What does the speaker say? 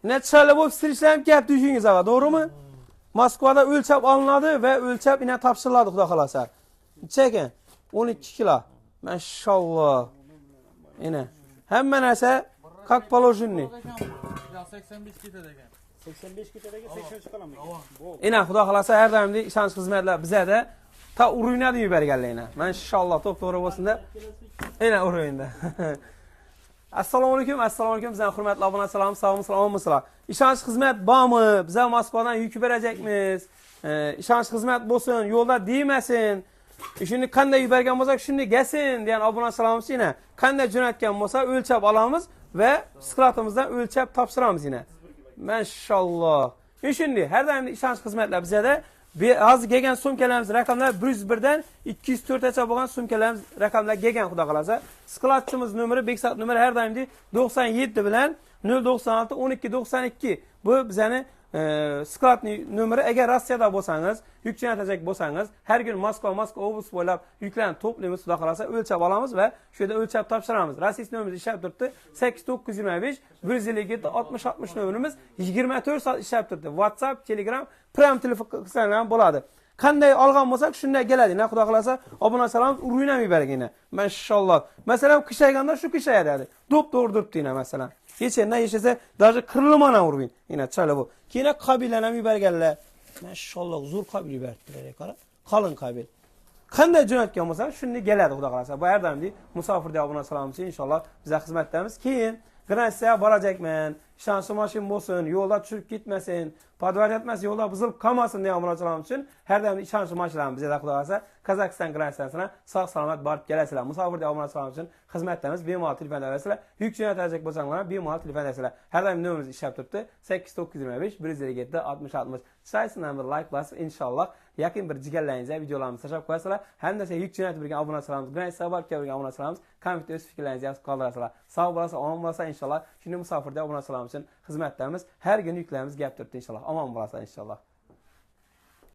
Neçəli bo'lib istirishlanib kelibdi uyingizga, to'g'rimi? Moskvada o'lchab olinadi va o'lchab ina topshiriladi, xudo xolasa. Necha ekan? 12 kilo. Mashalloh. Ina. Hamma narsa как положенный. 85 ketadi ekan. 85 ketadi, 80 chiqaman. Ina xudo xolasa har doimlik ishonch xizmatlar bizada ta urinadi yuborganlar. Mashalloh, to'g'ri bo'lsin-da. Ina urinda. Assalomu alaykum, bizlar hurmatli obunachilarimiz, sog'mi-salomatmisizlar? Ishonch xizmat bormi? Bizlar Moskvadan yuk berajekmiz. Ishonch xizmat bo'lsin, yo'lda deymasin. Shuni qanday yuborgan bo'lsak, shuni gasin degan obunachilarimiz ina qanday jo'natgan bo'lsa, o'lchab olamiz va sklatimizdan o'lchab topshiramiz ina. Mashalloh. Shunday har doim ishonch xizmatlar bizada hozir kelgan sumkalarimiz raqamlar 101 dan 204 gacha bo'lgan sumkalarimiz raqamlar kelgan, xudo xolasa. Skladchimiz nomeri, Bekzod nomeri har doimda 97 bilan 096 12 92. Bu bizani skladning nomeri. Agar Rossiyada bo'lsangiz, yuk jo'natacak bo'lsangiz, har kun Moskva oblast bo'ylab yuklarni to'playmiz, xudo xolasa, o'lchab olamiz va shu yerda o'lchab topshiramiz. Rossiya nomerimiz ishlab turibdi. 8925 157 60 60 nomerimiz 24 soat ishlab turibdi. WhatsApp, Telegram, Prime telefon qilsangiz bo'ladi. Qanday olgan bo'lsak, shunday keladi. Xudo xolasa, obunachilarimiz urinamay bergina. Mashalloh. Masalan, qishayganda shu qishayadi. To'p-to'g'ri turibdi masalan. Yechsa, даже qirlimana urvin. Chala bu. Keyin qabilani ham yuborganlar. Mashalloh, zo'r qabil yubordilar, qara. Qalin qabil. Qanday jo'natgan bo'lsa, shunday keladi, xudo xolasa. Bu yerdamdi musofirda obunachilarimiz inshaalloh bizning xizmatdamiz. Keyin Gransiya borajakman. Ishonchli mashina bo'lsin, yo'lda tushib ketmasin, podvar etmasin, yo'lda buzilib qolmasin degan obunachilarimiz uchun har doim ishonchli mashinalarimiz bizda, xudo xolasa, Qozog'iston Gransiyasiga sog'-salomat borib kelasizlar. Musofirda obunachilarimiz uchun xizmatdamiz bemalol telefon olasizlar. Yuk jo'natacak bo'lsanglar bemalol telefon olasizlar. Har doim nomerimiz ishlab turibdi. 8925 157 60 60. Saytdan bir like bosib inshaalloh yaqin bir jigarlaringizga videolarimizni tashlab qo'yasizlar. Hamda yuk jo'natib bergan obunachilarimiz, Gransiyaga borib kelgan obunachilarimiz kommentda o'z fikrlaringizni yozib qoldirasizlar. Sog' bo'lasiz, omon bo'lasiz inshaalloh. Shunday musofirda obunachilarimiz uchun xizmatdamiz. Har kuni yuklarimiz gap turibdi inshaalloh. Omon bo'lasiz inshaalloh.